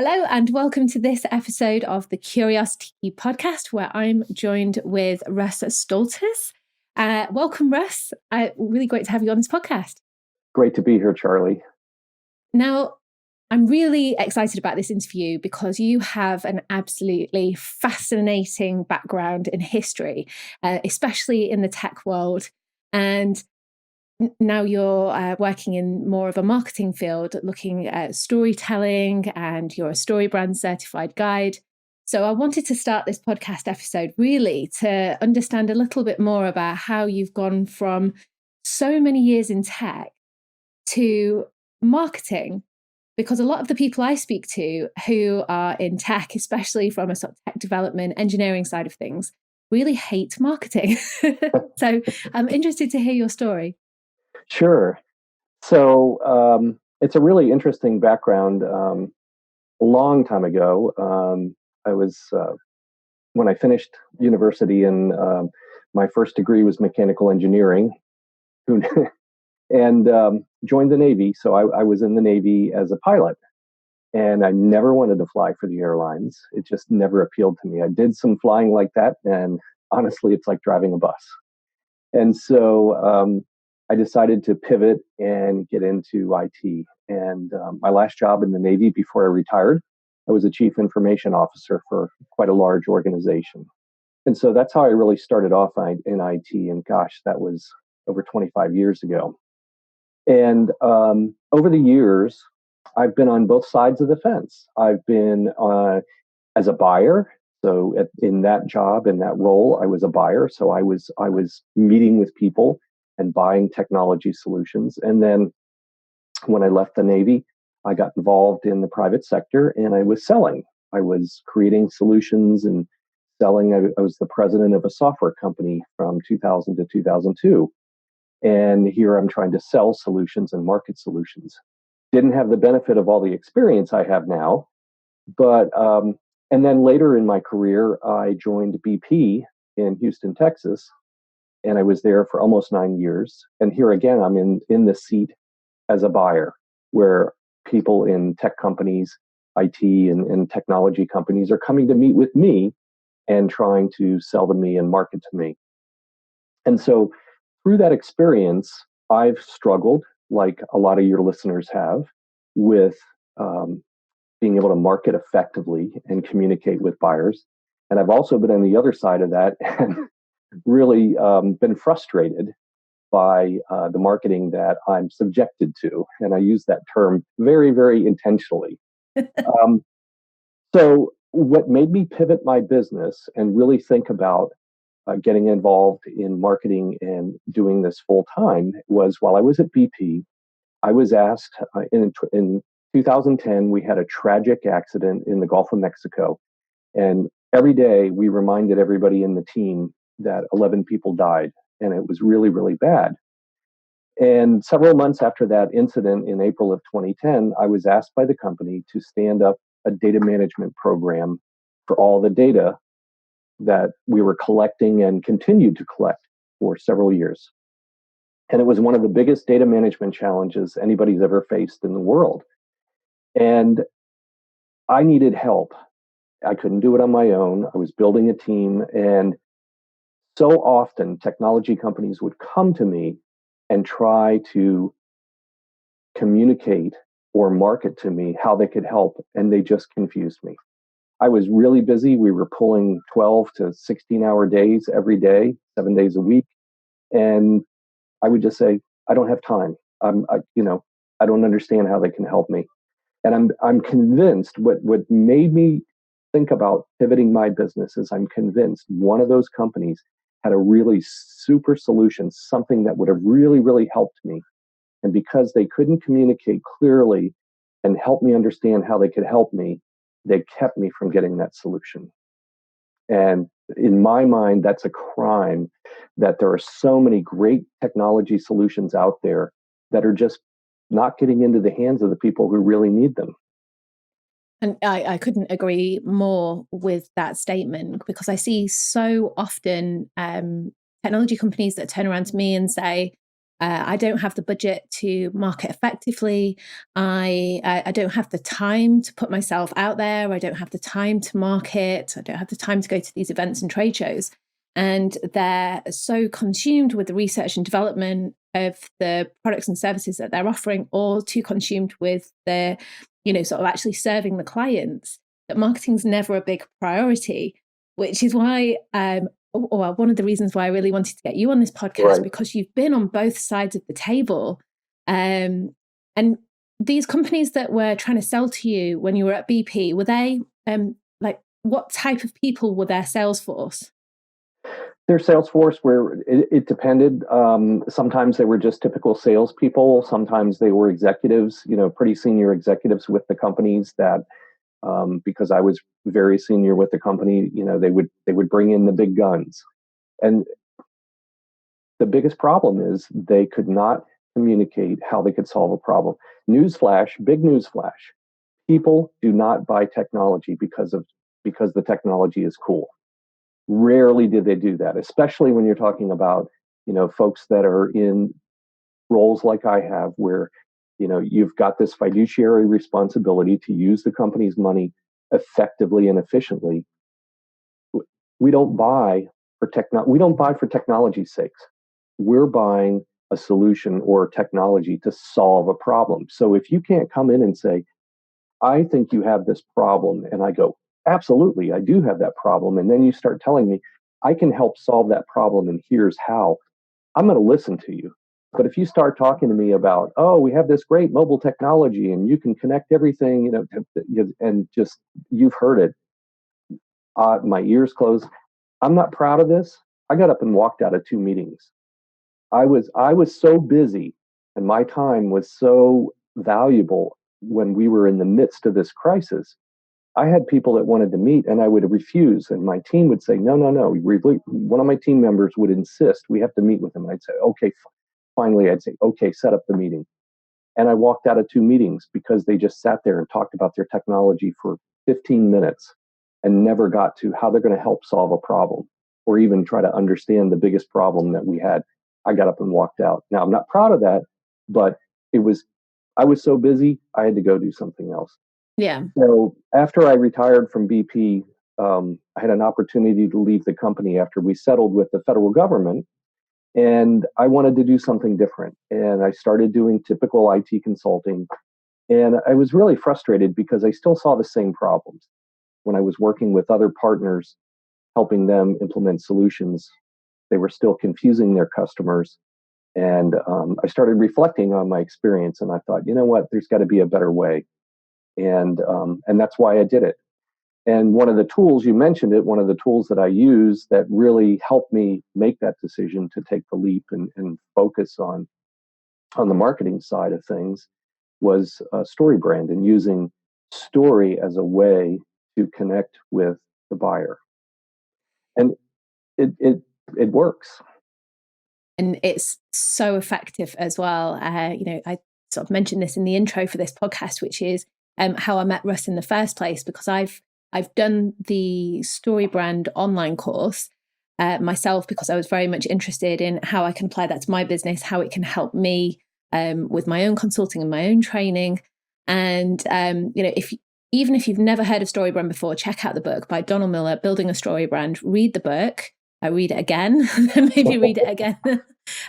Hello and welcome to this episode of the Curiosity Key podcast, where I'm joined with Russ Stalters. Welcome, Russ. Really great to have you on this podcast. Great to be here, Charlie. Now, I'm really excited about this interview because you have an absolutely fascinating background in history, especially in the tech world. And now you're working in more of a marketing field, looking at storytelling, and you're a StoryBrand certified guide. So I wanted to start this podcast episode really to understand a little bit more about how you've gone from so many years in tech to marketing, because a lot of the people I speak to who are in tech, especially from a sort of tech development, engineering side of things, really hate marketing. So I'm interested to hear your story. Sure. So it's a really interesting background. A long time ago, I was when I finished university, and my first degree was mechanical engineering, and joined the Navy. So I was in the Navy as a pilot, and I never wanted to fly for the airlines. It just never appealed to me. I did some flying like that, and honestly, it's like driving a bus. And so I decided to pivot and get into IT. And my last job in the Navy before I retired, I was a chief information officer for quite a large organization. And so that's how I really started off in IT. And gosh, that was over 25 years ago. And over the years, I've been on both sides of the fence. I've been as a buyer. So in that job, in that role, I was a buyer. So I was meeting with people and buying technology solutions. And then when I left the Navy, I got involved in the private sector and I was selling. I was creating solutions and selling. I was the president of a software company from 2000 to 2002. And here I'm trying to sell solutions and market solutions. Didn't have the benefit of all the experience I have now, but and then later in my career, I joined BP in Houston, Texas, and I was there for almost 9 years. And here again, I'm in the seat as a buyer, where people in tech companies, IT and technology companies are coming to meet with me and trying to sell to me and market to me. And so through that experience, I've struggled, like a lot of your listeners have, with being able to market effectively and communicate with buyers. And I've also been on the other side of that and really been frustrated by the marketing that I'm subjected to. And I use that term very, very intentionally. um, so, what made me pivot my business and really think about getting involved in marketing and doing this full time was while I was at BP, I was asked in 2010, we had a tragic accident in the Gulf of Mexico. And every day we reminded everybody in the team that 11 people died. And it was really, really bad. And several months after that incident in April of 2010, I was asked by the company to stand up a data management program for all the data that we were collecting and continued to collect for several years. And it was one of the biggest data management challenges anybody's ever faced in the world. And I needed help. I couldn't do it on my own. I was building a team. And so often technology companies would come to me and try to communicate or market to me how they could help. And they just confused me. I was really busy. We were pulling 12 to 16-hour days every day, 7 days a week. And I would just say, I don't have time. I don't understand how they can help me. And I'm convinced what made me think about pivoting my business is I'm convinced one of those companies had a really super solution, something that would have really, really helped me. And because they couldn't communicate clearly and help me understand how they could help me, they kept me from getting that solution. And in my mind, that's a crime that there are so many great technology solutions out there that are just not getting into the hands of the people who really need them. And I couldn't agree more with that statement, because I see so often technology companies that turn around to me and say, I don't have the budget to market effectively. I don't have the time to put myself out there. I don't have the time to market. I don't have the time to go to these events and trade shows. And they're so consumed with the research and development of the products and services that they're offering, or too consumed with the, sort of actually serving the clients, that marketing's never a big priority, which is why well, one of the reasons why I really wanted to get you on this podcast, Right. because you've been on both sides of the table. And these companies that were trying to sell to you when you were at BP, were they like, what type of people were their sales force? Their sales force, where it depended. Sometimes they were just typical salespeople. Sometimes they were executives, pretty senior executives with the companies that, because I was very senior with the company, they would bring in the big guns. And the biggest problem is they could not communicate how they could solve a problem. Newsflash, big newsflash. People do not buy technology because the technology is cool. Rarely do they do that, especially when you're talking about, folks that are in roles like I have, where, you've got this fiduciary responsibility to use the company's money effectively and efficiently. We don't buy we don't buy for technology's sake. We're buying a solution or technology to solve a problem. So if you can't come in and say, I think you have this problem, and I go, absolutely, I do have that problem, and then you start telling me, I can help solve that problem, and here's how, I'm going to listen to you. But if you start talking to me about, oh, we have this great mobile technology and you can connect everything, and just, you've heard it, my ears closed. I'm not proud of this. I got up and walked out of 2 meetings. I was so busy, and my time was so valuable when we were in the midst of this crisis. I had people that wanted to meet, and I would refuse, and my team would say, no, no, no. One of my team members would insist we have to meet with him. And I'd say, okay. Finally, I'd say, okay, set up the meeting. And I walked out of 2 meetings because they just sat there and talked about their technology for 15 minutes and never got to how they're going to help solve a problem, or even try to understand the biggest problem that we had. I got up and walked out. Now, I'm not proud of that, but I was so busy, I had to go do something else. Yeah. So after I retired from BP, I had an opportunity to leave the company after we settled with the federal government. And I wanted to do something different. And I started doing typical IT consulting. And I was really frustrated because I still saw the same problems when I was working with other partners, helping them implement solutions. They were still confusing their customers. And I started reflecting on my experience, and I thought, you know what, there's got to be a better way. And that's why I did it. And one of the tools, you mentioned it, one of the tools that I use that really helped me make that decision to take the leap and focus on the marketing side of things was StoryBrand, and using story as a way to connect with the buyer. And it works. And it's so effective as well. I sort of mentioned this in the intro for this podcast, which is how I met Russ in the first place, because I've done the StoryBrand online course myself, because I was very much interested in how I can apply that to my business, how it can help me with my own consulting and my own training. And even if you've never heard of StoryBrand before, check out the book by Donald Miller, Building a Story Brand. Read the book. I read it again, maybe read it again.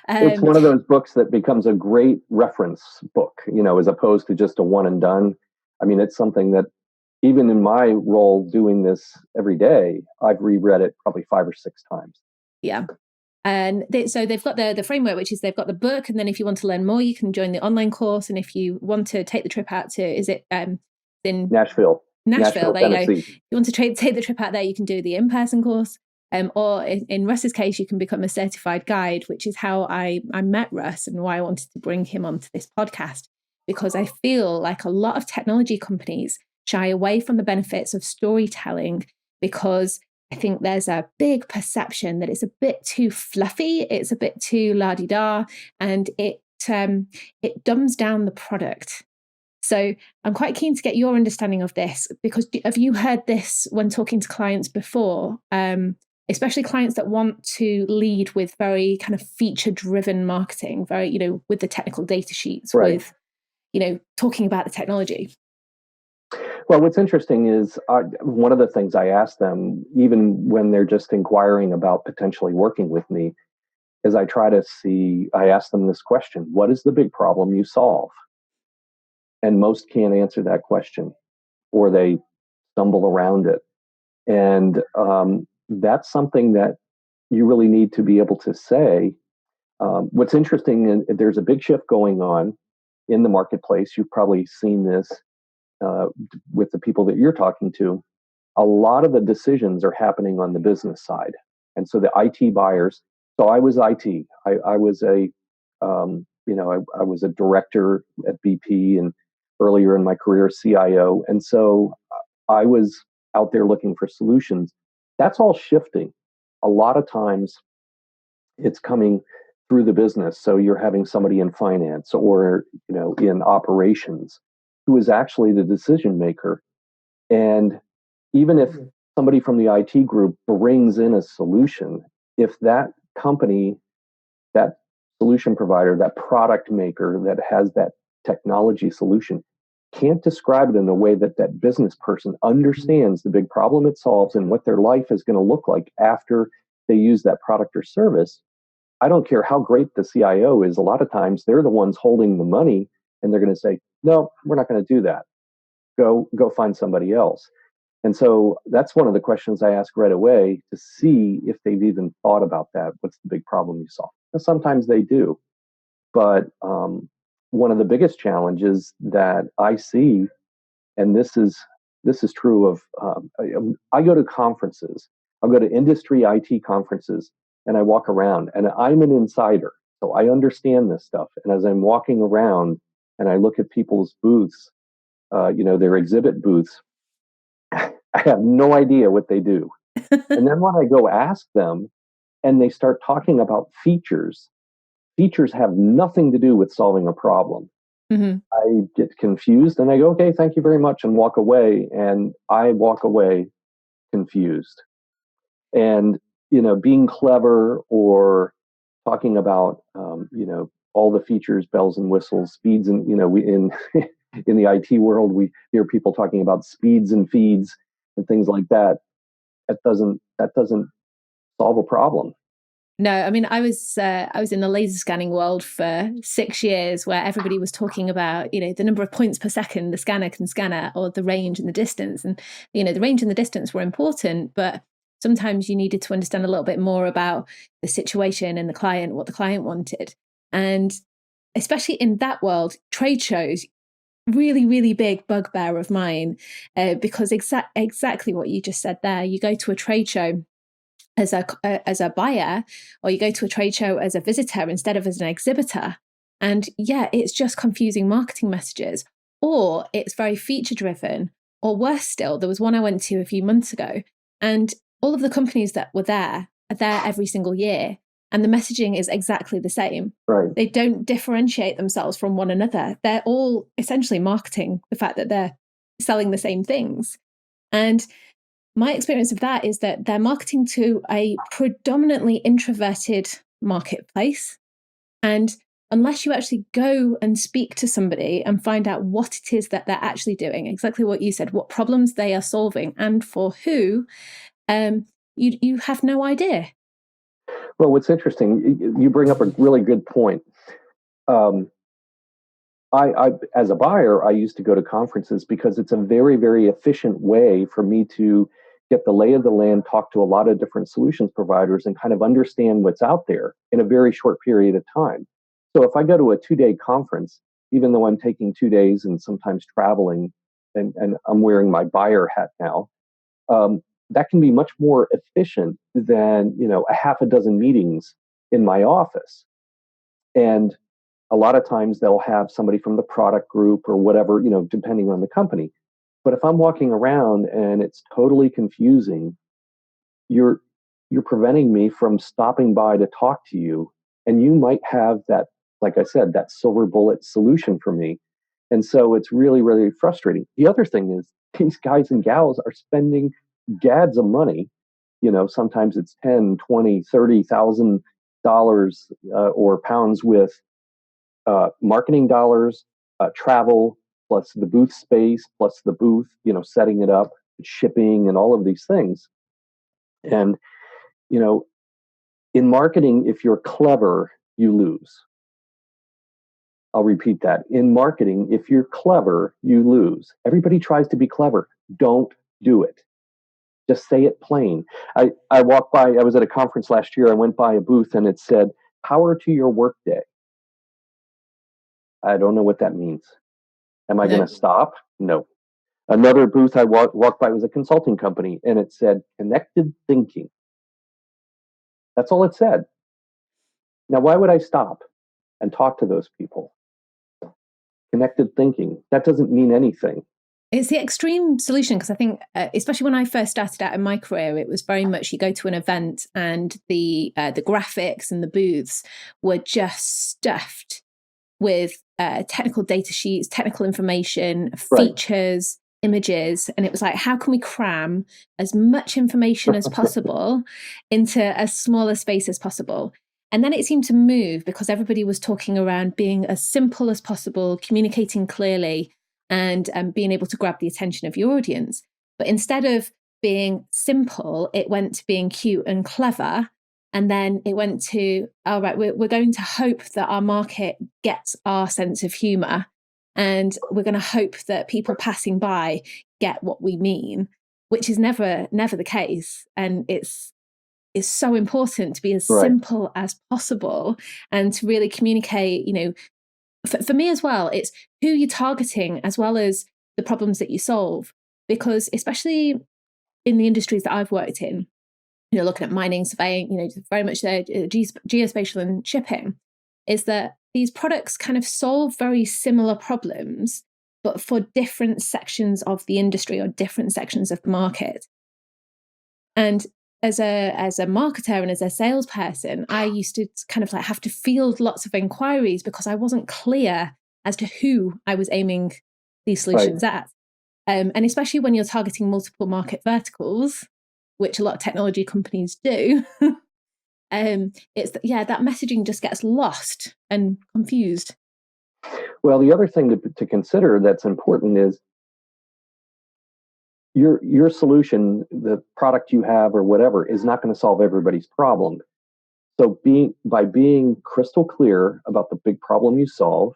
It's one of those books that becomes a great reference book, as opposed to just a one and done. I mean, it's something that even in my role doing this every day, I've reread it probably 5 or 6 times. Yeah. And so they've got the framework, which is they've got the book. And then if you want to learn more, you can join the online course. And if you want to take the trip out to, is it in Nashville, there you Tennessee. go. You want to take the trip out there, you can do the in-person course. Or in Russ's case, you can become a certified guide, which is how I met Russ and why I wanted to bring him onto this podcast, because I feel like a lot of technology companies shy away from the benefits of storytelling, because I think there's a big perception that it's a bit too fluffy, it's a bit too la-di-da, and it dumbs down the product. So I'm quite keen to get your understanding of this, because have you heard this when talking to clients before? especially clients that want to lead with very kind of feature-driven marketing, very, with the technical data sheets, Right. with, talking about the technology. Well, what's interesting is one of the things I ask them, even when they're just inquiring about potentially working with me, is I ask them this question: what is the big problem you solve? And most can't answer that question, or they stumble around it. And that's something that you really need to be able to say. What's interesting, there's a big shift going on in the marketplace. You've probably seen this uh, with the people that you're talking to. A lot of the decisions are happening on the business side. And so the IT buyers, so I was IT. I was I was a director at BP and earlier in my career, CIO. And so I was out there looking for solutions. That's all shifting. A lot of times it's coming through the business. So you're having somebody in finance or, in operations who is actually the decision maker. And even if somebody from the IT group brings in a solution, if that company, that solution provider, that product maker that has that technology solution can't describe it in a way that that business person understands the big problem it solves and what their life is going to look like after they use that product or service, I don't care how great the CIO is, a lot of times they're the ones holding the money and they're going to say, no, we're not going to do that. Go find somebody else. And so that's one of the questions I ask right away to see if they've even thought about that. What's the big problem you solve? And sometimes they do. But one of the biggest challenges that I see, and this is true of, I go to conferences. I'll go to industry IT conferences and I walk around and I'm an insider. So I understand this stuff. And as I'm walking around and I look at people's booths, their exhibit booths, I have no idea what they do. And then when I go ask them and they start talking about features have nothing to do with solving a problem. Mm-hmm. I get confused and I go, okay, thank you very much, and walk away. And I walk away confused. And, being clever or talking about, all the features, bells and whistles, speeds, and, we in the IT world, we hear people talking about speeds and feeds and things like that. That doesn't solve a problem. No, I mean, I was in the laser scanning world for 6 years, where everybody was talking about, the number of points per second the scanner can scan, or the range and the distance. And, the range and the distance were important, but sometimes you needed to understand a little bit more about the situation and the client, what the client wanted. And especially in that world, trade shows, really, really big bugbear of mine, because exactly what you just said there. You go to a trade show as a buyer, or you go to a trade show as a visitor instead of as an exhibitor, and yeah, it's just confusing marketing messages, or it's very feature driven, or worse still, there was one I went to a few months ago, and all of the companies that were there are there every single year, and the messaging is exactly the same. Right. They don't differentiate themselves from one another. They're all essentially marketing the fact that they're selling the same things. And my experience of that is that they're marketing to a predominantly introverted marketplace. And unless you actually go and speak to somebody and find out what it is that they're actually doing, exactly what you said, what problems they are solving and for who, you have no idea. Well, what's interesting, you bring up a really good point. Um, as a buyer, I used to go to conferences because it's a very, very efficient way for me to get the lay of the land, talk to a lot of different solutions providers, and kind of understand what's out there in a very short period of time. So if I go to a 2-day conference, even though I'm taking 2 days and sometimes traveling, and I'm wearing my buyer hat now, that can be much more efficient than a half a dozen meetings in my office. And a lot of times they'll have somebody from the product group or whatever, depending on the company. But if I'm walking around and it's totally confusing, you're you're preventing me from stopping by to talk to you. And you might have that, like I said, that silver bullet solution for me. And so it's really, really frustrating. The other thing is these guys and gals are spending gads of money sometimes it's 10, 20, $30,000 or pounds with marketing dollars, travel, plus the booth space, plus the booth, setting it up, shipping, and all of these things. And, in marketing, if you're clever, you lose. I'll repeat that. In marketing, if you're clever, you lose. Everybody tries to be clever. Don't do it. Just say it plain. I walked by, I was at a conference last year. I went by a booth and it said, "Power to your workday." I don't know what that means. Am I going to stop? No. Another booth I walked by was a consulting company and it said, "Connected thinking." That's all it said. Now, why would I stop and talk to those people? Connected thinking. That doesn't mean anything. It's the extreme solution, because I think, especially when I first started out in my career, it was very much you go to an event and the graphics and the booths were just stuffed with technical data sheets, technical information, features, images. And it was like, how can we cram as much information as possible into as small a space as possible? And then it seemed to move because everybody was talking around being as simple as possible, communicating clearly, and being able to grab the attention of your audience. But instead of being simple, it went to being cute and clever. And then it went to, all right, we're going to hope that our market gets our sense of humor. And we're going to hope that people passing by get what we mean, which is never the case. And it's so important to be as simple as possible and to really communicate, for me as well, it's who you're targeting as well as the problems that you solve. Because especially in the industries that I've worked in, looking at mining, surveying, very much geospatial and shipping, is that these products kind of solve very similar problems, but for different sections of the industry or different sections of the market. And as a marketer and as a salesperson, I used to kind of have to field lots of inquiries because I wasn't clear as to who I was aiming these solutions at. And especially when you're targeting multiple market verticals, which a lot of technology companies do, it's that messaging just gets lost and confused. Well, the other thing to consider that's important is your solution, the product you have or whatever, is not going to solve everybody's problem. So by being crystal clear about the big problem you solve,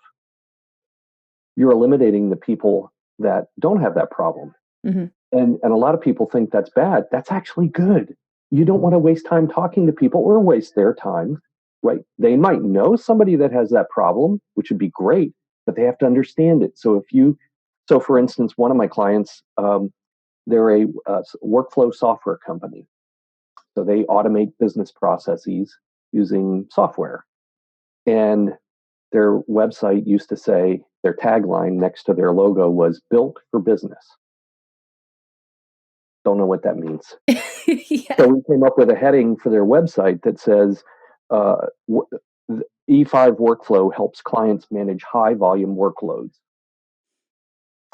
you're eliminating the people that don't have that problem. Mm-hmm. And a lot of people think that's bad. That's actually good. You don't want to waste time talking to people or waste their time, right? They might know somebody that has that problem, which would be great, but they have to understand it. So for instance, one of my clients, they're a workflow software company. So they automate business processes using software. And their website used to say, their tagline next to their logo was "Built for Business." Don't know what that means. Yeah. So we came up with a heading for their website that says, E5 workflow helps clients manage high volume workloads.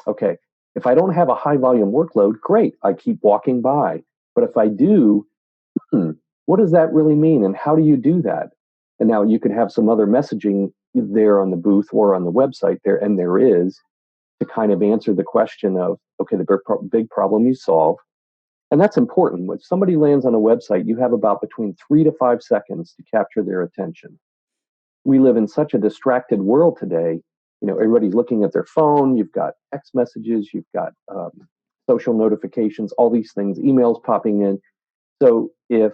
Okay, if I don't have a high volume workload, great, I keep walking by. But if I do, what does that really mean? And how do you do that? And now you could have some other messaging there on the booth or on the website there, and there is, to kind of answer the question of, okay, the big problem you solve. And that's important. When somebody lands on a website, you have about between 3 to 5 seconds to capture their attention. We live in such a distracted world today. Everybody's looking at their phone. You've got text messages, you've got social notifications, all these things, emails popping in. So if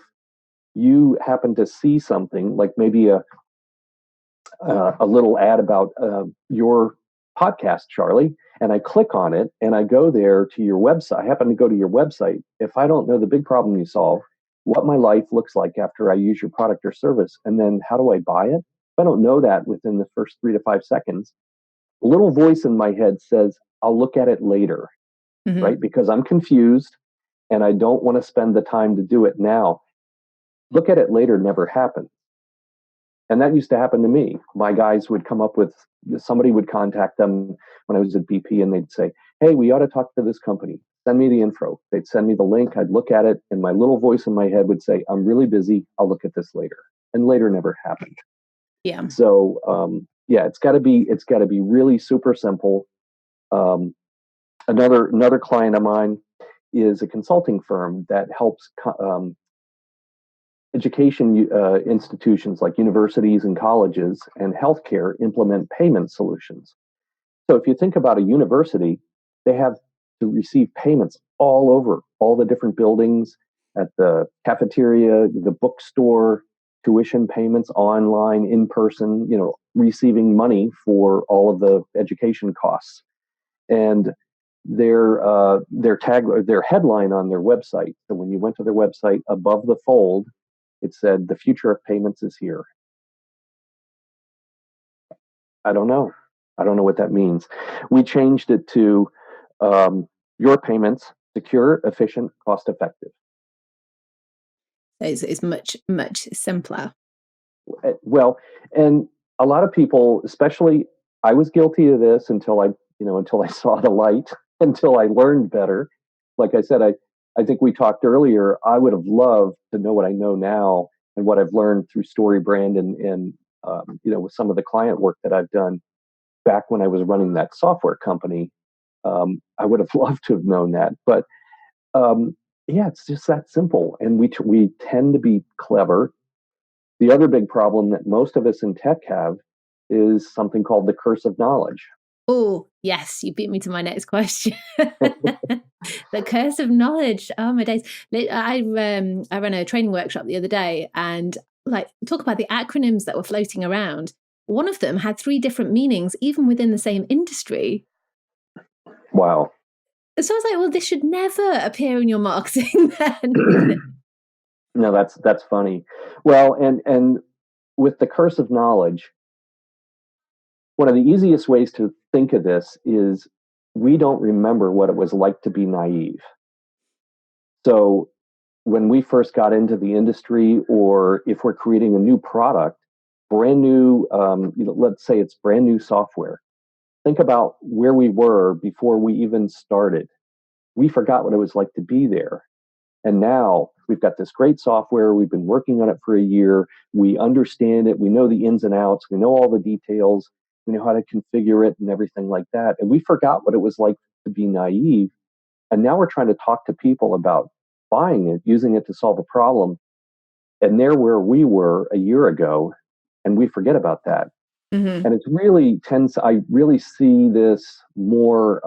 you happen to see something like maybe a little ad about your podcast, Charlie, and I click on it and I go there to your website. I happen to go to your website. If I don't know the big problem you solve, what my life looks like after I use your product or service, and then how do I buy it? If I don't know that within the first 3 to 5 seconds, a little voice in my head says, I'll look at it later, right? Because I'm confused and I don't want to spend the time to do it now. Look at it later never happened. And that used to happen to me. My guys would come up with, somebody would contact them when I was at BP and they'd say, hey, we ought to talk to this company. send me the info. They'd send me the link. I'd look at it, and my little voice in my head would say, I'm really busy. I'll look at this later. And later never happened. Yeah. So yeah, it's got to be really super simple. Another client of mine is a consulting firm that helps education institutions like universities and colleges and healthcare implement payment solutions. So if you think about a university, they have to receive payments all over, all the different buildings, at the cafeteria, the bookstore, tuition payments online, in person, receiving money for all of the education costs. And their headline on their website. So when you went to their website, above the fold, it said, "The future of payments is here." I don't know. I don't know what that means. We changed it to your payments, secure, efficient, cost effective. It's much, much simpler. Well, and a lot of people, especially, I was guilty of this until I saw the light, until I learned better. Like I said, I think we talked earlier, I would have loved to know what I know now and what I've learned through Story Brand and with some of the client work that I've done back when I was running that software company. I would have loved to have known that, but yeah, it's just that simple. And we tend to be clever. The other big problem that most of us in tech have is something called the curse of knowledge. Oh, yes, you beat me to my next question. The curse of knowledge. Oh my days. I ran a training workshop the other day, and talk about the acronyms that were floating around. One of them had 3 different meanings, even within the same industry. Wow. So I was like, well, this should never appear in your marketing then. No, that's funny. Well, and with the curse of knowledge, one of the easiest ways to think of this is we don't remember what it was like to be naive. So when we first got into the industry, or if we're creating a new product, brand new, let's say it's brand new software, think about where we were before we even started. We forgot what it was like to be there. And now we've got this great software. We've been working on it for a year. We understand it. We know the ins and outs. We know all the details. We know how to configure it and everything like that. And we forgot what it was like to be naive. And now we're trying to talk to people about buying it, using it to solve a problem. And they're where we were a year ago. And we forget about that. Mm-hmm. And I really see this more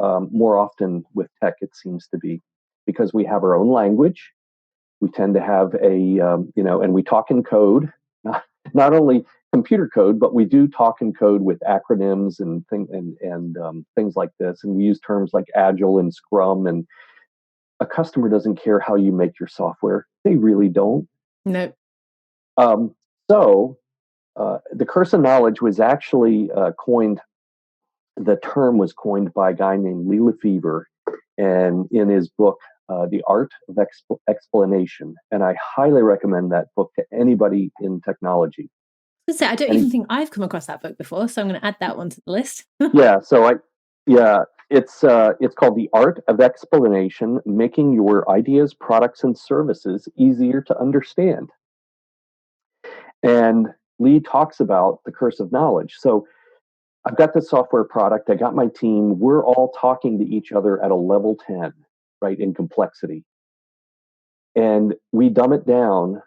often with tech, it seems to be, because we have our own language. We tend to have and we talk in code, not only computer code, but we do talk in code with acronyms and things like this. And we use terms like Agile and Scrum. And a customer doesn't care how you make your software. They really don't. No. So the curse of knowledge was actually coined. The term was coined by a guy named Lee Lefevre, and in his book, The Art of Explanation. And I highly recommend that book to anybody in technology. I don't even think I've come across that book before, so I'm going to add that one to the list. It's called The Art of Explanation, Making Your Ideas, Products, and Services Easier to Understand. And Lee talks about the curse of knowledge. So I've got this software product. I got my team. We're all talking to each other at a level 10, right, in complexity. And we dumb it down.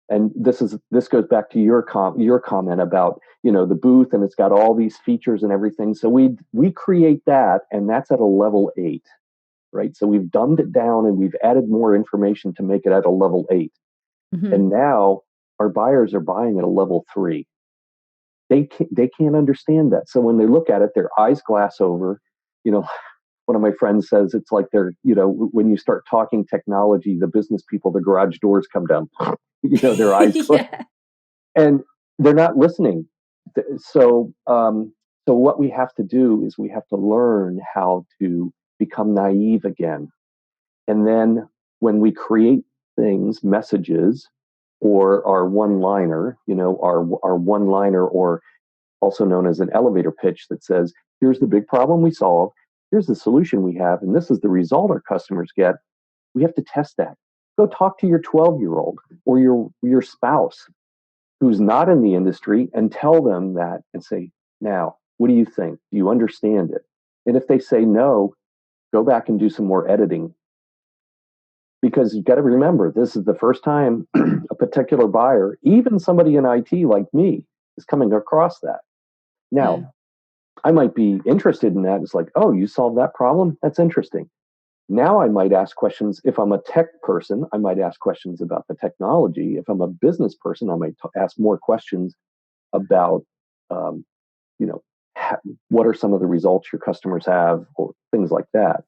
And this goes back to your comment about, the booth, and it's got all these features and everything. So we create that, and that's at a level 8, right? So we've dumbed it down and we've added more information to make it at a level 8. Mm-hmm. And now our buyers are buying at a level 3. They can't understand that. So when they look at it, their eyes glass over. One of my friends says it's like when you start talking technology, the business people, the garage doors come down. Their eyes yeah. And they're not listening. So what we have to do is we have to learn how to become naive again. And then when we create things, messages, or our one-liner, our one-liner, or also known as an elevator pitch that says, here's the big problem we solve, here's the solution we have, and this is the result our customers get. We have to test that. Go talk to your 12-year-old or your spouse who's not in the industry and tell them that and say, now, what do you think? Do you understand it? And if they say no, go back and do some more editing. Because you've got to remember, this is the first time a particular buyer, even somebody in IT like me, is coming across that. Now, I might be interested in that. It's like, oh, you solved that problem? That's interesting. Now I might ask questions. If I'm a tech person, I might ask questions about the technology. If I'm a business person, I might ask more questions about, you know, what are some of the results your customers have or things like that.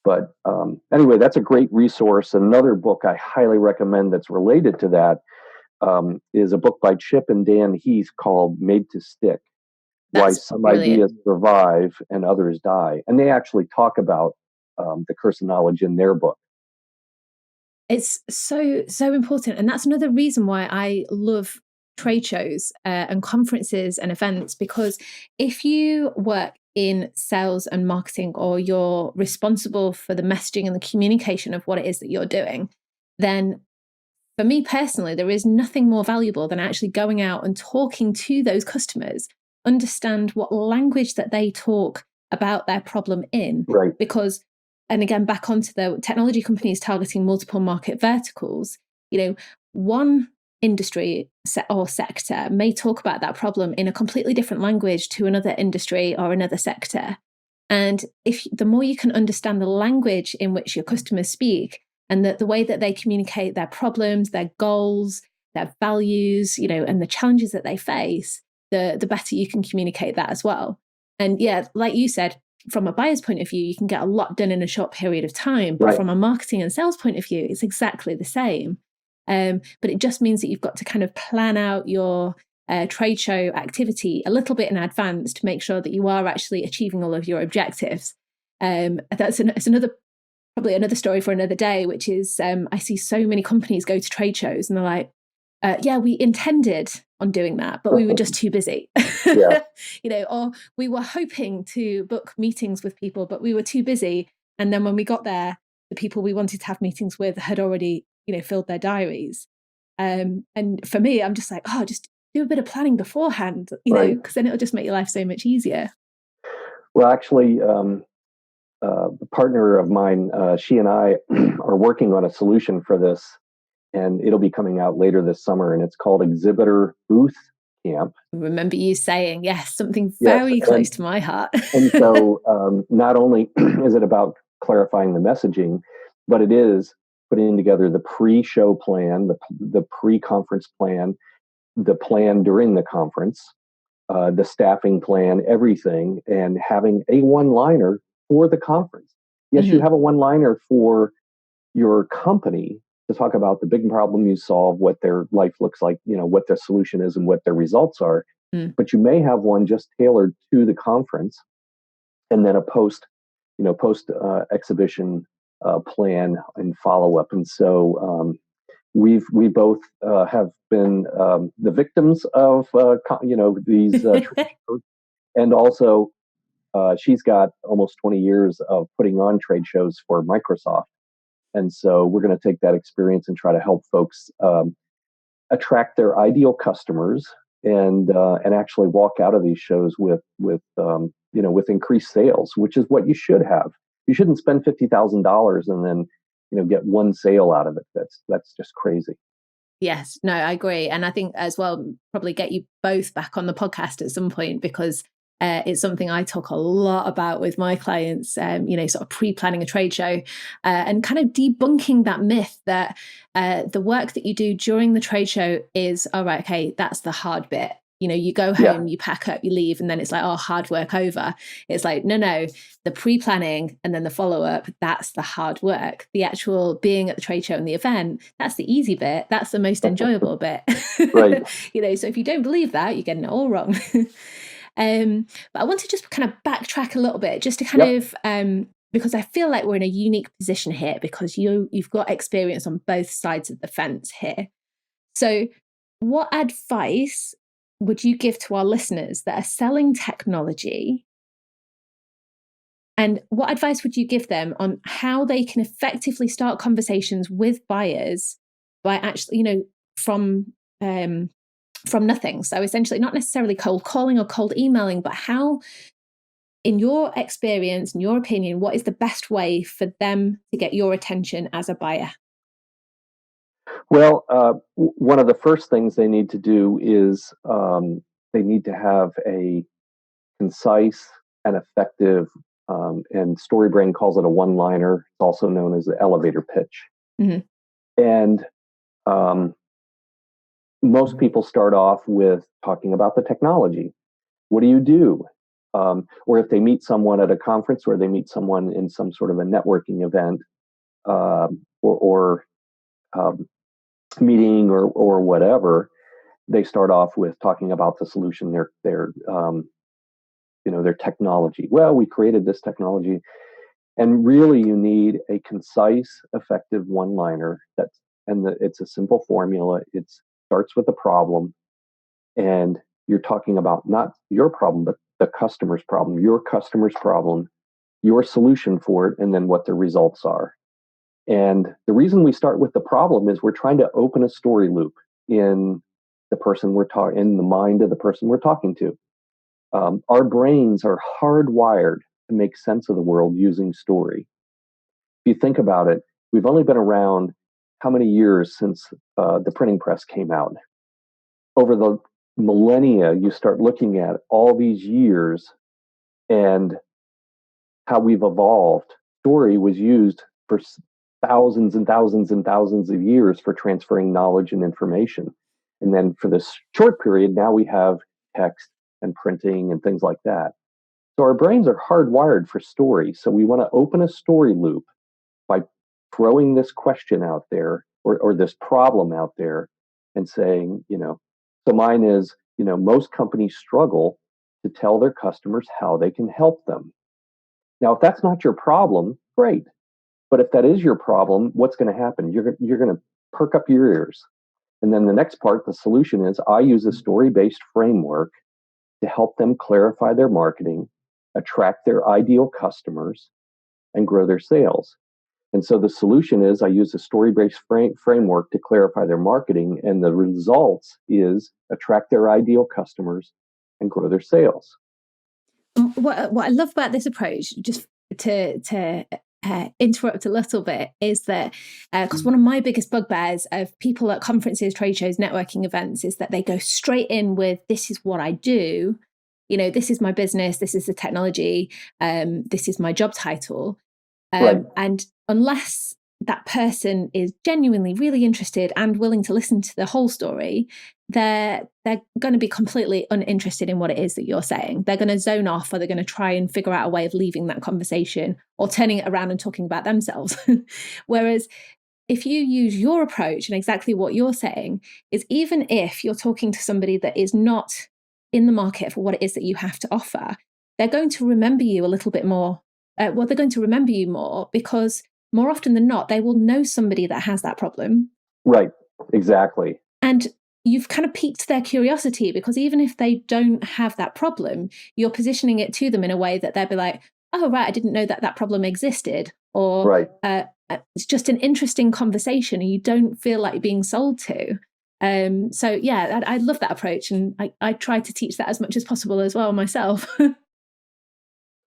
But anyway, that's a great resource. Another book I highly recommend that's related to that is a book by Chip and Dan Heath called Made to Stick. Why some ideas survive and others die. And they actually talk about the curse of knowledge in their book. It's so important. And that's another reason why I love trade shows and conferences and events, because if you work in sales and marketing, or you're responsible for the messaging and the communication of what it is that you're doing, then for me personally, there is nothing more valuable than actually going out and talking to those customers, understand what language that they talk about their problem in. Right. Because, and again, back onto the technology companies targeting multiple market verticals, one industry or sector may talk about that problem in a completely different language to another industry or another sector. And if the more you can understand the language in which your customers speak, and the way that they communicate their problems, their goals, their values, and the challenges that they face, the better you can communicate that as well. And yeah, like you said, from a buyer's point of view, you can get a lot done in a short period of time. But from a marketing and sales point of view, it's exactly the same. But it just means that you've got to kind of plan out your trade show activity a little bit in advance to make sure that you are actually achieving all of your objectives. That's probably another story for another day, which is I see so many companies go to trade shows and they're like, yeah, we intended on doing that, but we were just too busy. Or we were hoping to book meetings with people, but we were too busy. And then when we got there, the people we wanted to have meetings with had already, filled their diaries. And for me, I'm just like, just do a bit of planning beforehand, because then it'll just make your life so much easier. Well, actually, a partner of mine, she and I are working on a solution for this, and it'll be coming out later this summer, and it's called Exhibitor Booth Camp. I remember you saying, yes, something very close to my heart. And so not only is it about clarifying the messaging, but it is putting together the pre-show plan, the pre-conference plan, the plan during the conference, the staffing plan, everything, and having a one-liner for the conference. Yes, you have a one-liner for your company to talk about the big problem you solve, what their life looks like, what their solution is and what their results are. But you may have one just tailored to the conference, and then a post exhibition plan and follow up. And so we both have been the victims of these and also she's got almost 20 years of putting on trade shows for Microsoft. And so we're going to take that experience and try to help folks attract their ideal customers and actually walk out of these shows with increased sales, which is what you should have. You shouldn't spend $50,000 and then get one sale out of it. That's just crazy. Yes, no, I agree. And I think as well, probably get you both back on the podcast at some point, because it's something I talk a lot about with my clients, sort of pre-planning a trade show and kind of debunking that myth that the work that you do during the trade show is, all right, okay, that's the hard bit. You go home, you pack up, you leave, and then it's like, hard work over. It's like, no, the pre-planning and then the follow-up, that's the hard work. The actual being at the trade show and the event, that's the easy bit. That's the most enjoyable bit. Right. So if you don't believe that, you're getting it all wrong. But I want to just kind of backtrack a little bit, just to kind of, because I feel like we're in a unique position here, because you've got experience on both sides of the fence here. So what advice would you give to our listeners that are selling technology And what advice would you give them on how they can effectively start conversations with buyers by actually, from nothing? So essentially, not necessarily cold calling or cold emailing, but how, in your experience, in your opinion, what is the best way for them to get your attention as a buyer? Well, one of the first things they need to do is they need to have a concise and effective, and StoryBrain calls it a one-liner. It's also known as the elevator pitch. Mm-hmm. And most people start off with talking about the technology. What do you do? Or if they meet someone at a conference or they meet someone in some sort of a networking event, or meeting or whatever, they start off with talking about the solution, their technology. Well, we created this technology, and really you need a concise, effective one-liner. It's a simple formula. It starts with a problem, and you're talking about not your problem, but the customer's problem, your solution for it, and then what the results are. And the reason we start with the problem is we're trying to open a story loop in in the mind of the person we're talking to. Our brains are hardwired to make sense of the world using story. If you think about it, we've only been around how many years since the printing press came out? Over the millennia, you start looking at all these years and how we've evolved. Story was used for thousands and thousands and thousands of years for transferring knowledge and information. And then for this short period, now we have text and printing and things like that. So our brains are hardwired for story. So we want to open a story loop by throwing this question out there, or this problem out there, and saying, so mine is, most companies struggle to tell their customers how they can help them. Now, if that's not your problem, great. But if that is your problem, what's going to happen? You're going to perk up your ears. And then the next part, the solution is I use a story-based framework to help them clarify their marketing, attract their ideal customers, and grow their sales. And so the solution is I use a story-based framework to clarify their marketing, and the results is attract their ideal customers and grow their sales. What I love about this approach, just to interrupt a little bit, is that because one of my biggest bugbears of people at conferences, trade shows, networking events is that they go straight in with, this is what I do, this is my business, this is the technology, this is my job title. Right. And unless that person is genuinely really interested and willing to listen to the whole story, they're going to be completely uninterested in what it is that you're saying. They're going to zone off, or they're going to try and figure out a way of leaving that conversation or turning it around and talking about themselves. Whereas if you use your approach, and exactly what you're saying is, even if you're talking to somebody that is not in the market for what it is that you have to offer, they're going to remember you a little bit more. They're going to remember you more because more often than not, they will know somebody that has that problem. Right. Exactly. And you've kind of piqued their curiosity, because even if they don't have that problem, you're positioning it to them in a way that they'll be like, oh, right, I didn't know that that problem existed. Or right. It's just an interesting conversation and you don't feel like you're being sold to. So yeah, I love that approach. And I try to teach that as much as possible as well myself.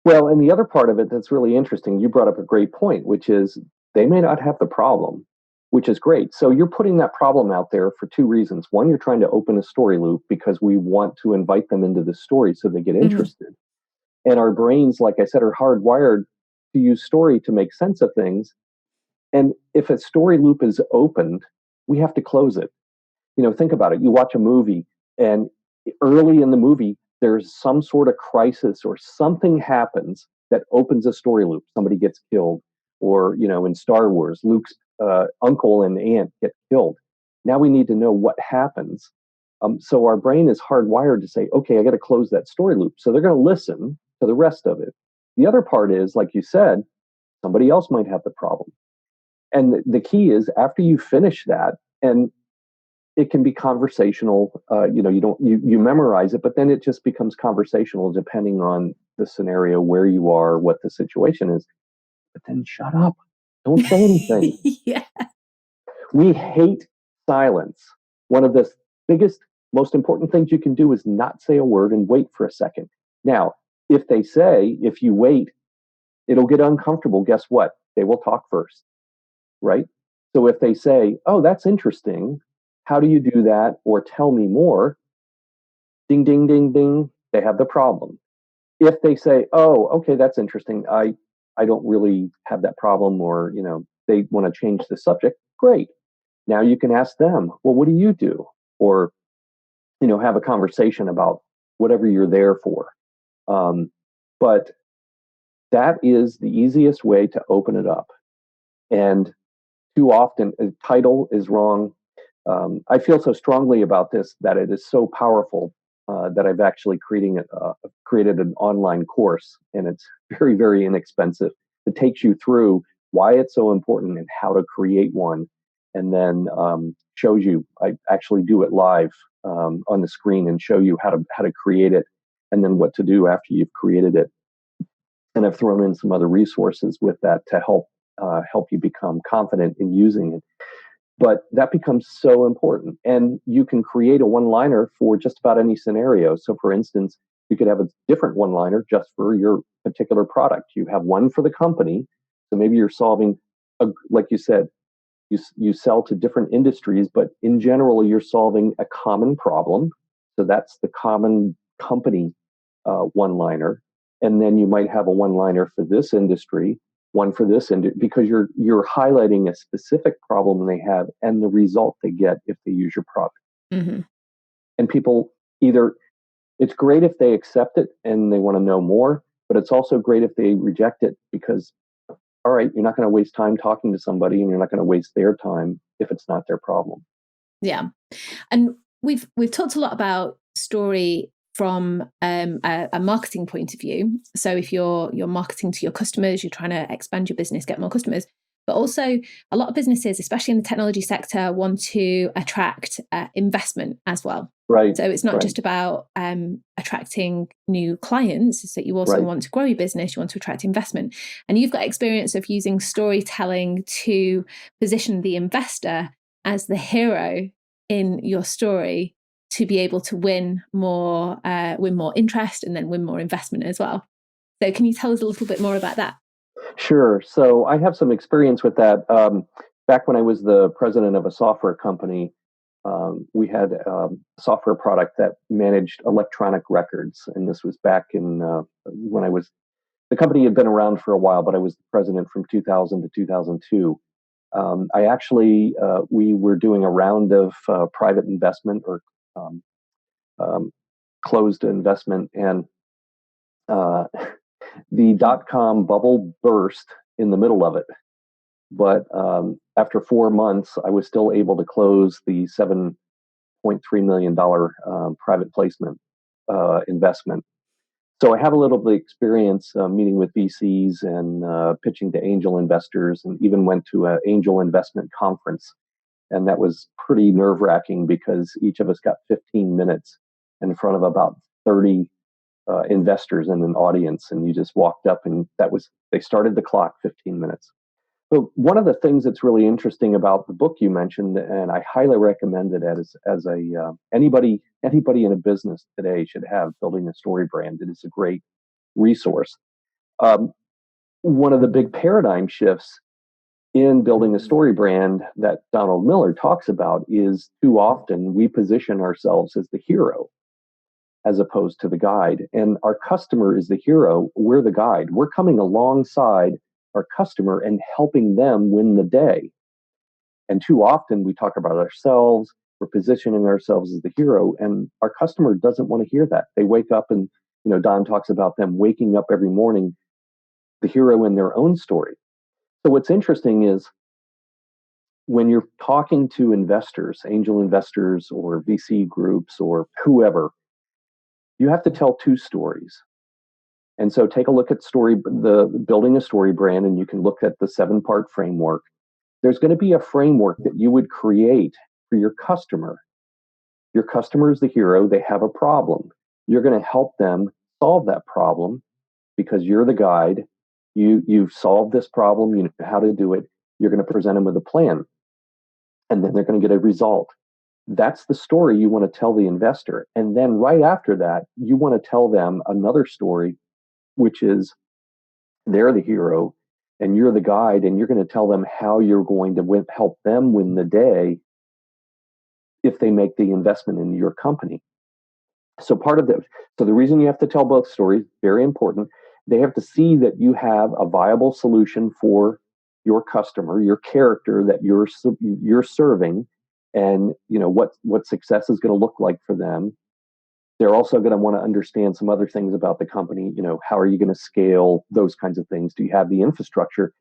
Well, and the other part of it that's really interesting, you brought up a great point, which is they may not have the problem, which is great. So you're putting that problem out there for two reasons. One, you're trying to open a story loop because we want to invite them into the story so they get interested. Mm-hmm. And our brains, like I said, are hardwired to use story to make sense of things. And if a story loop is opened, we have to close it. Think about it. You watch a movie, and early in the movie, there's some sort of crisis or something happens that opens a story loop. Somebody gets killed, or, in Star Wars, Luke's uncle and aunt get killed. Now we need to know what happens. So our brain is hardwired to say, okay, I got to close that story loop. So they're going to listen to the rest of it. The other part is, like you said, somebody else might have the problem. And the key is, after you finish that, and it can be conversational. You memorize it, but then it just becomes conversational depending on the scenario, where you are, what the situation is. But then shut up. Don't say anything. Yeah. We hate silence. One of the biggest, most important things you can do is not say a word and wait for a second. Now, if you wait, it'll get uncomfortable. Guess what? They will talk first, right? So if they say, "Oh, that's interesting. How do you do that?" or "Tell me more," ding, ding, ding, ding, they have the problem. If they say, "Oh, okay, that's interesting. I don't really have that problem," or they want to change the subject, great. Now you can ask them, "Well, what do you do?" Or have a conversation about whatever you're there for. But that is the easiest way to open it up. And too often, a title is wrong. I feel so strongly about this that it is so powerful that I've actually created an online course, and it's very, very inexpensive. It takes you through why it's so important and how to create one, and then shows you. I actually do it live on the screen and show you how to create it, and then what to do after you've created it. And I've thrown in some other resources with that to help you become confident in using it. But that becomes so important. And you can create a one liner for just about any scenario. So, for instance, you could have a different one liner just for your particular product. You have one for the company. So maybe you're solving, like you said, you sell to different industries, but in general, you're solving a common problem. So that's the common company one liner. And then you might have a one liner for this industry, one for this industry, because you're highlighting a specific problem they have and the result they get if they use your product. Mm-hmm. And people it's great if they accept it and they want to know more, but it's also great if they reject it because, all right, you're not going to waste time talking to somebody and you're not going to waste their time if it's not their problem. Yeah. And we've talked a lot about story from a marketing point of view. So if you're marketing to your customers, you're trying to expand your business, get more customers. But also a lot of businesses, especially in the technology sector, want to attract investment as well. Right. So it's not just about attracting new clients, it's that you also want to grow your business, you want to attract investment. And you've got experience of using storytelling to position the investor as the hero in your story to be able to win more interest and then win more investment as well. So can you tell us a little bit more about that? Sure. So I have some experience with that. Back when I was the president of a software company, we had a software product that managed electronic records. And this was back in when the company had been around for a while, but I was the president from 2000 to 2002. We were doing a round of private investment or um, closed investment, and the dot-com bubble burst in the middle of it. But after 4 months, I was still able to close the $7.3 million private placement investment. So I have a little bit of experience meeting with VCs and pitching to angel investors, and even went to an angel investment conference. And that was pretty nerve-wracking because each of us got 15 minutes in front of about 30 investors in an audience, and you just walked up, and they started the clock 15 minutes. But one of the things that's really interesting about the book you mentioned, and I highly recommend it as anybody in a business today should have, Building a Story Brand. It is a great resource. One of the big paradigm shifts in building a story brand that Donald Miller talks about is too often we position ourselves as the hero as opposed to the guide. And our customer is the hero. We're the guide. We're coming alongside our customer and helping them win the day. And too often we talk about ourselves, we're positioning ourselves as the hero, and our customer doesn't want to hear that. They wake up and, Don talks about them waking up every morning the hero in their own story. So what's interesting is when you're talking to investors, angel investors or VC groups or whoever, you have to tell two stories. And so take a look at the Building a Story Brand, and you can look at the 7-part framework. There's going to be a framework that you would create for your customer Your customer is the hero. They have a problem. You're going to help them solve that problem because you're the guide. You've solved this problem. You know how to do it. You're going to present them with a plan, and then they're going to get a result. That's the story you want to tell the investor. And then right after that, you want to tell them another story, which is they're the hero and you're the guide, and you're going to tell them how you're going to help them win the day if they make the investment in your company. So the reason you have to tell both stories, very important. They have to see that you have a viable solution for your customer, your character that you're serving, and what success is going to look like for them. They're also going to want to understand some other things about the company. How are you going to scale, those kinds of things? Do you have the infrastructure?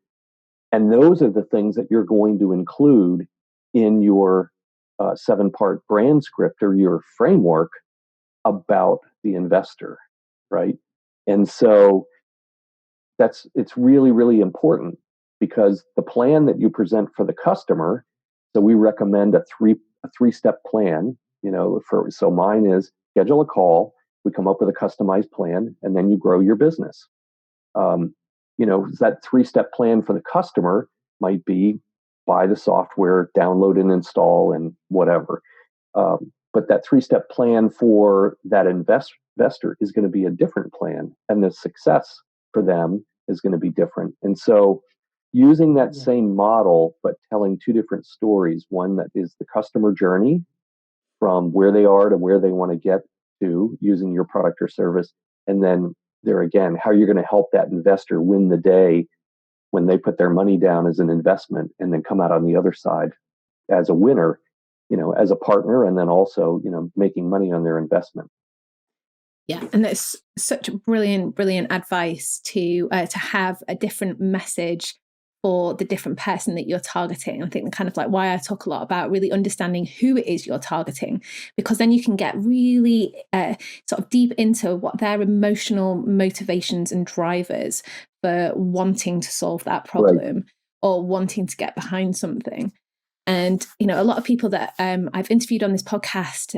And those are the things that you're going to include in your 7-part brand script or your framework about the investor, right? And so it's really, really important, because the plan that you present for the customer, so we recommend a three-step plan. So mine is schedule a call, we come up with a customized plan, and then you grow your business. That 3-step plan for the customer might be buy the software, download and install, and whatever. But that 3-step plan for that investor is going to be a different plan, and the success for them is going to be different. And so using that same model, but telling 2 different stories, one that is the customer journey from where they are to where they want to get to using your product or service. And then there again, how you're going to help that investor win the day when they put their money down as an investment and then come out on the other side as a winner, as a partner, and then also, making money on their investment. Yeah, and that's such brilliant advice to have a different message for the different person that you're targeting. I think kind of like why I talk a lot about really understanding who it is you're targeting, because then you can get really sort of deep into what their emotional motivations and drivers for wanting to solve that problem, right, or wanting to get behind something. And, a lot of people that I've interviewed on this podcast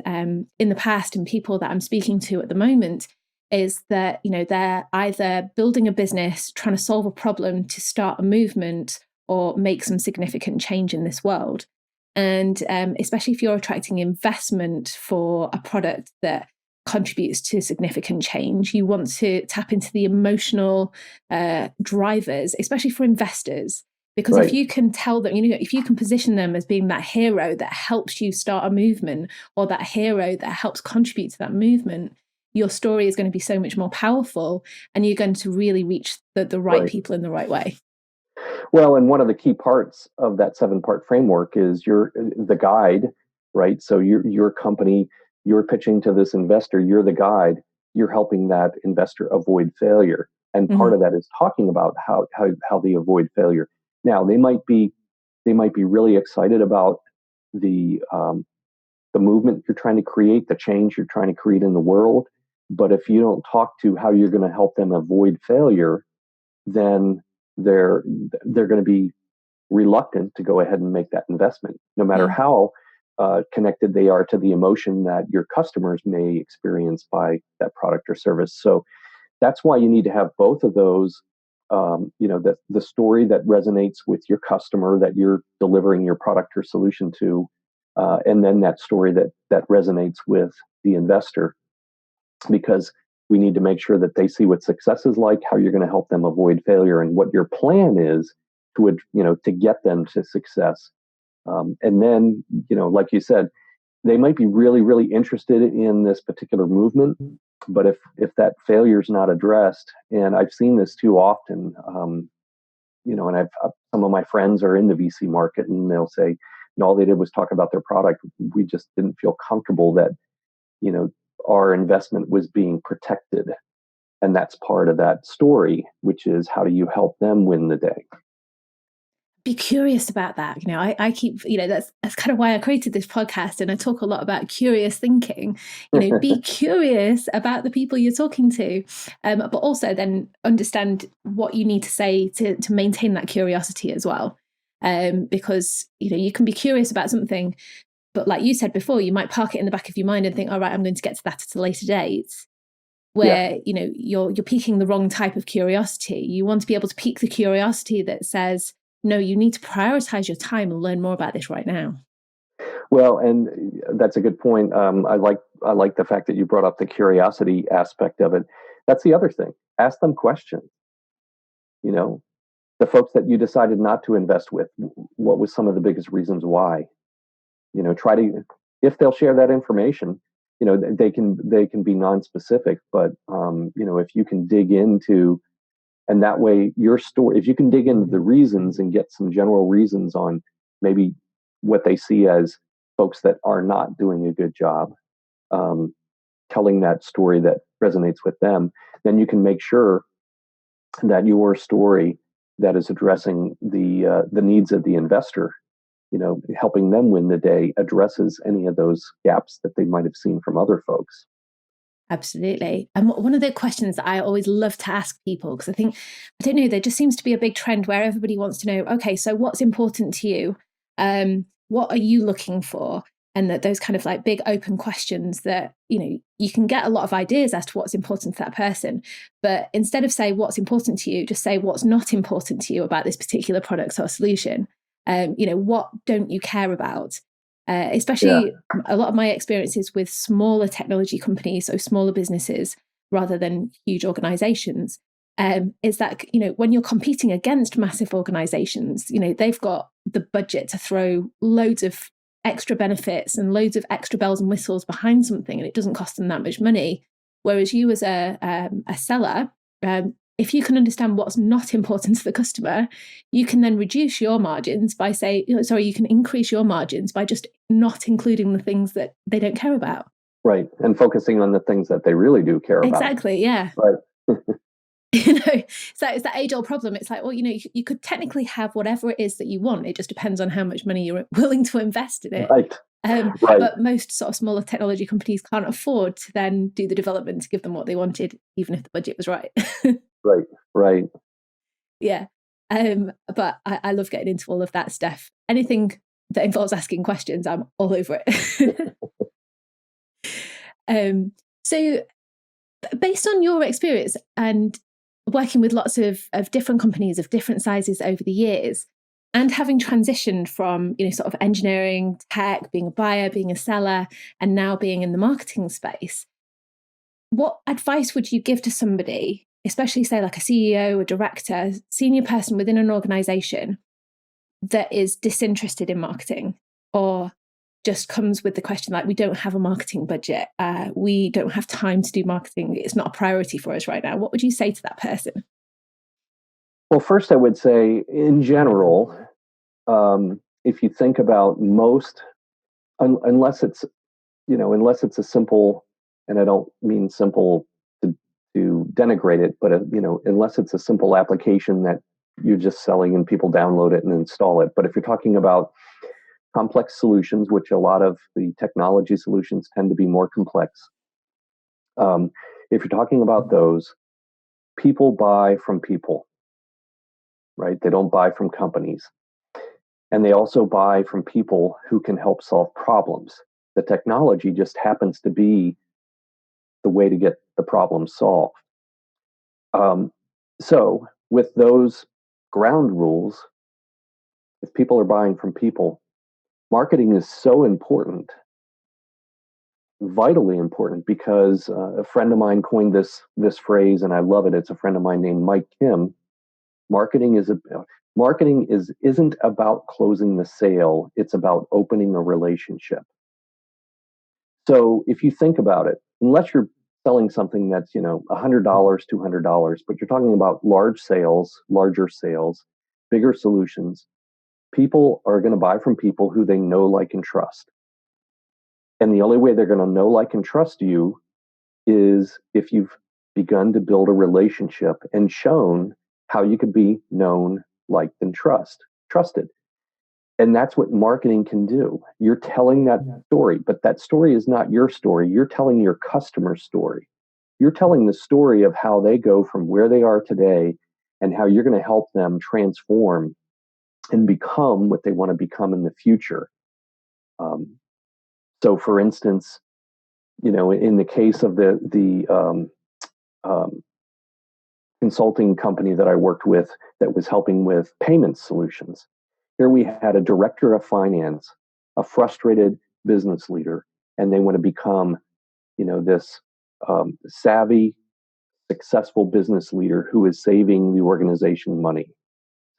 in the past, and people that I'm speaking to at the moment, is that, they're either building a business, trying to solve a problem to start a movement or make some significant change in this world. And especially if you're attracting investment for a product that contributes to significant change, you want to tap into the emotional drivers, especially for investors. Because right, if you can tell them, if you can position them as being that hero that helps you start a movement, or that hero that helps contribute to that movement, your story is going to be so much more powerful, and you're going to really reach the right people in the right way. Well, and one of the key parts of that 7-part framework is the guide, right? So your company, you're pitching to this investor, you're the guide, you're helping that investor avoid failure. And part of that is talking about how they avoid failure. Now, they might be really excited about the movement you're trying to create, the change you're trying to create in the world. But if you don't talk to how you're going to help them avoid failure, then they're going to be reluctant to go ahead and make that investment, no matter how connected they are to the emotion that your customers may experience by that product or service. So that's why you need to have both of those. The story that resonates with your customer that you're delivering your product or solution to, and then that story that resonates with the investor, because we need to make sure that they see what success is like, how you're going to help them avoid failure, and what your plan is to get them to success. And then, like you said, they might be really, really interested in this particular movement, but if that failure is not addressed, and I've seen this too often, and I've some of my friends are in the VC market, and they'll say, all they did was talk about their product. We just didn't feel comfortable that, our investment was being protected. And that's part of that story, which is how do you help them win the day? Be curious about that. I keep, that's kind of why I created this podcast, and I talk a lot about curious thinking. Be curious about the people you're talking to, but also then understand what you need to say to maintain that curiosity as well. Because, you can be curious about something, But like you said before, you might park it in the back of your mind and think, all right, I'm going to get to that at a later date, Yeah. where, you're piquing the wrong type of curiosity. You want to be able to pique the curiosity that says, no, you need to prioritize your time and learn more about this right now. Well, and that's a good point. I like the fact that you brought up the curiosity aspect of it. That's the other thing. Ask them questions. You know, the folks that you decided not to invest with, what was some of the biggest reasons why? Try to, if they'll share that information, they can be non-specific, but if you can dig into, and that way your story, if you can dig into the reasons and get some general reasons on maybe what they see as folks that are not doing a good job, um, telling that story that resonates with them, then you can make sure that your story that is addressing the needs of the investor, helping them win the day, addresses any of those gaps that they might have seen from other folks. Absolutely. And one of the questions that I always love to ask people, because I don't know, there just seems to be a big trend where everybody wants to know, okay, so what's important to you? What are you looking for? And that those kind of like big open questions that, you can get a lot of ideas as to what's important to that person. But instead of say what's important to you, just say what's not important to you about this particular product or solution. What don't you care about? Especially a lot of my experiences with smaller technology companies, so smaller businesses rather than huge organizations, is that, when you're competing against massive organizations, they've got the budget to throw loads of extra benefits and loads of extra bells and whistles behind something, and it doesn't cost them that much money. Whereas you as a seller, if you can understand what's not important to the customer, you can then reduce your margins by you can increase your margins by just not including the things that they don't care about. Right. And focusing on the things that they really do care about. Exactly. Yeah. Right. So it's that age-old problem. It's like, well, you could technically have whatever it is that you want. It just depends on how much money you're willing to invest in it. Right. Right. But most sort of smaller technology companies can't afford to then do the development to give them what they wanted, even if the budget was right. Right. Right. Yeah. But I love getting into all of that stuff. Anything that involves asking questions, I'm all over it. So based on your experience and working with lots of different companies of different sizes over the years, and having transitioned from, sort of engineering, tech, being a buyer, being a seller, and now being in the marketing space, what advice would you give to somebody, especially say like a CEO, a director, senior person within an organization that is disinterested in marketing, or just comes with the question like, we don't have a marketing budget, we don't have time to do marketing, it's not a priority for us right now? What would you say to that person? Well, first, I would say, in general, if you think about most, unless it's a simple, and I don't mean simple to denigrate it, but unless it's a simple application that you're just selling and people download it and install it. But if you're talking about complex solutions, which a lot of the technology solutions tend to be more complex, if you're talking about those, people buy from people, right? They don't buy from companies. And they also buy from people who can help solve problems. The technology just happens to be the way to get the problem solved. So, with those ground rules, if people are buying from people, marketing is so important, vitally important, because a friend of mine coined this phrase, and I love it. It's a friend of mine named Mike Kim. Marketing isn't about closing the sale, it's about opening a relationship. So if you think about it, unless you're selling something that's, $100, $200, but you're talking about larger sales, bigger solutions, people are going to buy from people who they know, like, and trust. And the only way they're going to know, like, and trust you is if you've begun to build a relationship and shown how you could be known, liked, and trusted. And that's what marketing can do. You're telling that story, but that story is not your story. You're telling your customer's story. You're telling the story of how they go from where they are today and how you're going to help them transform and become what they want to become in the future. So, for instance, in the case of the consulting company that I worked with that was helping with payment solutions, here we had a director of finance, a frustrated business leader, and they want to become, this savvy, successful business leader who is saving the organization money.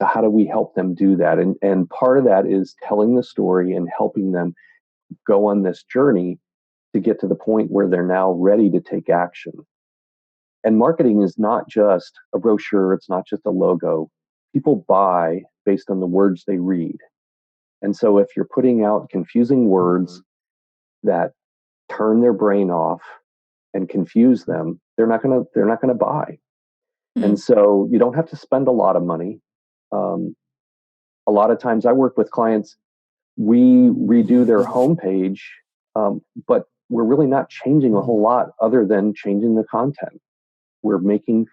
So how do we help them do that? And part of that is telling the story and helping them go on this journey to get to the point where they're now ready to take action. And marketing is not just a brochure, it's not just a logo. People buy based on the words they read. And so if you're putting out confusing words that turn their brain off and confuse them, they're not going to buy. And so you don't have to spend a lot of money. Um, a lot of times I work with clients, we redo their homepage, but we're really not changing a whole lot other than changing the content. We're making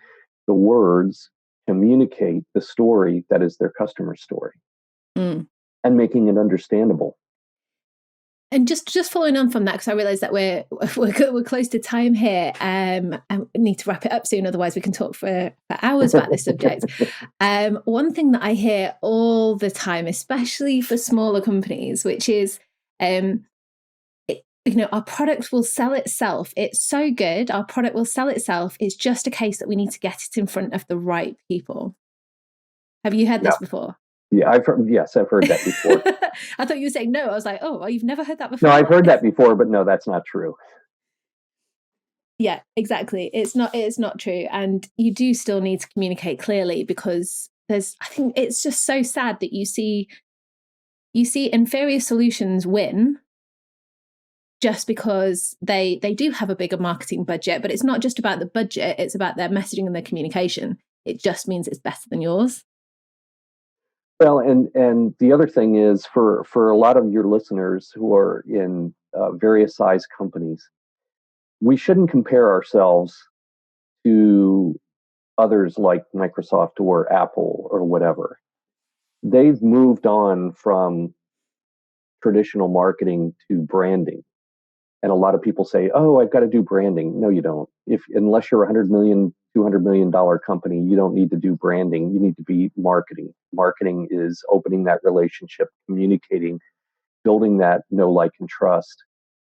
the words communicate the story that is their customer story Mm. and making it understandable. And just following on from that, because I realise that we're close to time here, and we need to wrap it up soon. Otherwise, we can talk for hours about this subject. One thing that I hear all the time, especially for smaller companies, which is, our product will sell itself. It's so good. Our product will sell itself. It's just a case that we need to get it in front of the right people. Have you heard this before? Yeah, I've heard that before. I thought you were saying no. I was like, oh, well, you've never heard that before? No, I've heard that before, but no, that's not true. Yeah, exactly. It's not true. And you do still need to communicate clearly, because I think it's just so sad that you see inferior solutions win just because they do have a bigger marketing budget. But it's not just about the budget, it's about their messaging and their communication. It just means it's better than yours. Well, and the other thing is, for a lot of your listeners who are in various size companies, we shouldn't compare ourselves to others like Microsoft or Apple or whatever. They've moved on from traditional marketing to branding. And a lot of people say, "Oh, I've got to do branding." No, you don't. Unless you're a $100 million, $200 million company, you don't need to do branding. You need to be marketing. Marketing is opening that relationship, communicating, building that know, like, and trust.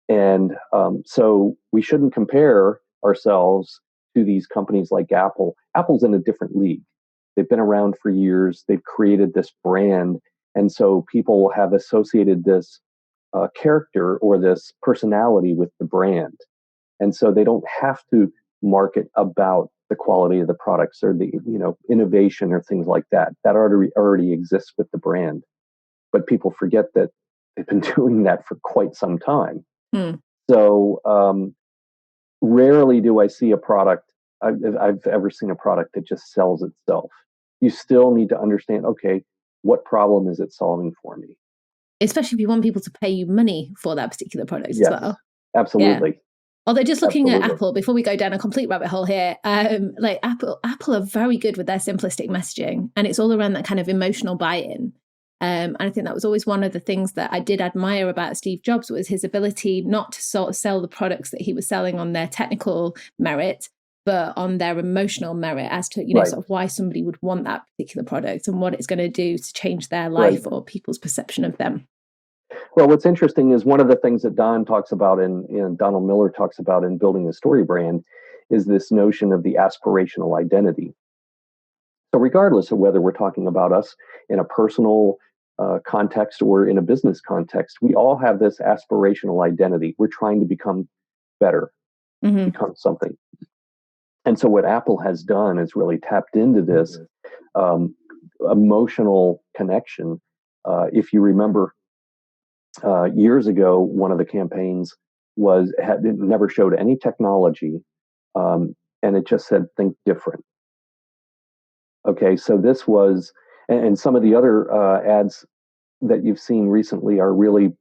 And so we shouldn't compare ourselves to these companies like Apple. Apple's in a different league. They've been around for years. They've created this brand. And so people have associated this character or this personality with the brand. And so they don't have to market about the quality of the products or the innovation or things like that. That already exists with the brand. But people forget that they've been doing that for quite some time. So rarely do I see a product, I've ever seen a product that just sells itself. You still need to understand, okay, what problem is it solving for me? Especially if you want people to pay you money for that particular product Yes, as well. absolutely. Yeah. Although just looking Absolutely. at Apple, before we go down a complete rabbit hole here, like Apple are very good with their simplistic messaging, and it's all around that kind of emotional buy-in. And I think that was always one of the things that I did admire about Steve Jobs, was his ability not to sort of sell the products that he was selling on their technical merit, but on their emotional merit, as to Right. sort of why somebody would want that particular product and what it's going to do to change their life or people's perception of them. Well, what's interesting is one of the things that Don talks about and Donald Miller talks about in building a story brand is this notion of the aspirational identity. So regardless of whether we're talking about us in a personal context or in a business context, we all have this aspirational identity. We're trying to become better, become something. And so what Apple has done is really tapped into this emotional connection. If you remember, years ago, one of the campaigns it never showed any technology, and it just said "Think different." Okay, so this was, and some of the other ads that you've seen recently are really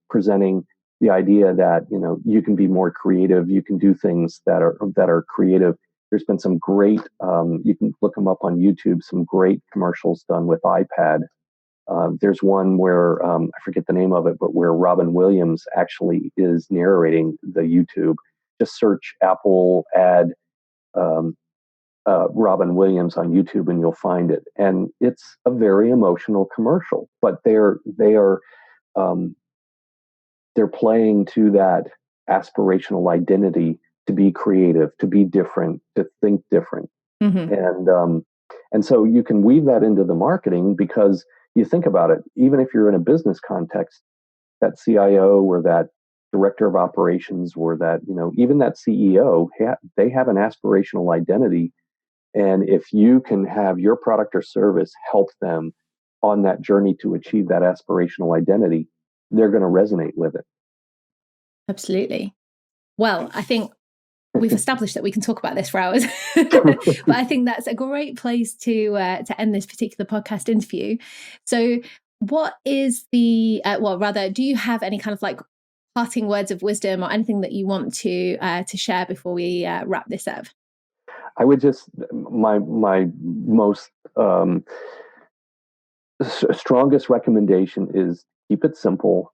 presenting the idea that you can be more creative, you can do things that are creative. There's been some great, you can look them up on YouTube, some great commercials done with iPad There's one where I forget the name of it, but where Robin Williams actually is narrating the YouTube. Just search Apple ad Robin Williams on YouTube, and you'll find it. And it's a very emotional commercial, but um, they're playing to that aspirational identity to be creative, to be different, to think different. Mm-hmm. And so you can weave that into the marketing, because you think about it, even if you're in a business context, that CIO or that director of operations or that, even that CEO, they have an aspirational identity. And if you can have your product or service help them on that journey to achieve that aspirational identity, they're going to resonate with it. Absolutely. Well, I think we've established that we can talk about this for hours, but I think that's a great place to end this particular podcast interview. So what is the, do you have any kind of like parting words of wisdom or anything that you want to share before we wrap this up? I would just, my most strongest recommendation is keep it simple.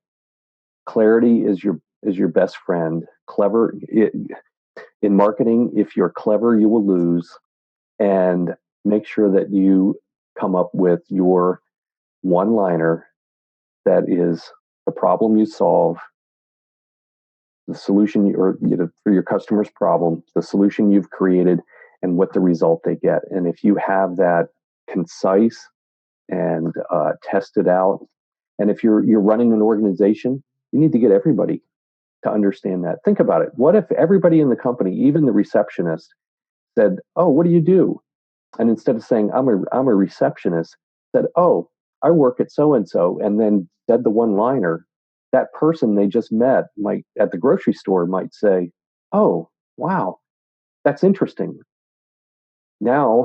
Clarity is your best friend. In marketing, if you're clever, you will lose. And make sure that you come up with your one-liner that is the problem you solve, the solution for your customer's problem, the solution you've created, and what the result they get. And if you have that concise and tested out, and if you're running an organization, you need to get everybody to understand that. Think about it. What if everybody in the company, even the receptionist, said, "Oh, what do you do?" And instead of saying, I'm a receptionist," said, "Oh, I work at so and so," and then said the one liner, that person they just met might at the grocery store might say, "Oh, wow, that's interesting." Now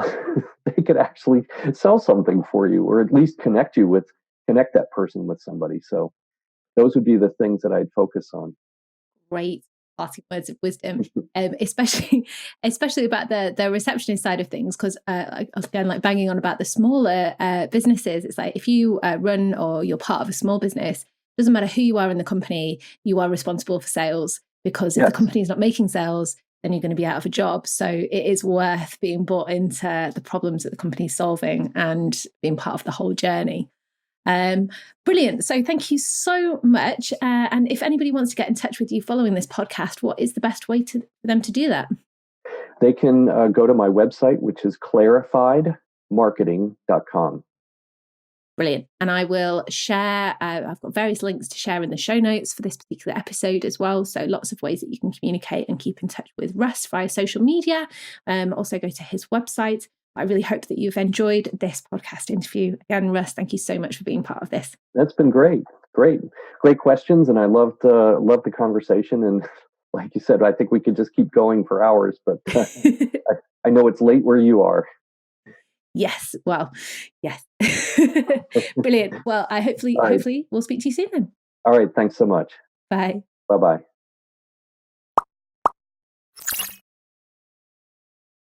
they could actually sell something for you, or at least connect that person with somebody. So those would be the things that I'd focus on. Great parting words of wisdom, especially about the receptionist side of things, because again, like banging on about the smaller businesses, it's like if you run or you're part of a small business, it doesn't matter who you are in the company, you are responsible for sales, because if the company is not making sales, then you're going to be out of a job. So it is worth being brought into the problems that the company is solving and being part of the whole journey. Brilliant. So thank you so much. And if anybody wants to get in touch with you following this podcast, what is the best way for them to do that? They can go to my website, which is clarifiedmarketing.com. Brilliant. And I will share, I've got various links to share in the show notes for this particular episode as well. So lots of ways that you can communicate and keep in touch with Russ via social media. Also go to his website. I really hope that you've enjoyed this podcast interview. Again, Russ, thank you so much for being part of this. That's been great. Great questions. And I loved the conversation. And like you said, I think we could just keep going for hours, but I know it's late where you are. Yes. Well, yes. Brilliant. Well, hopefully we'll speak to you soon then. All right. Thanks so much. Bye. Bye-bye.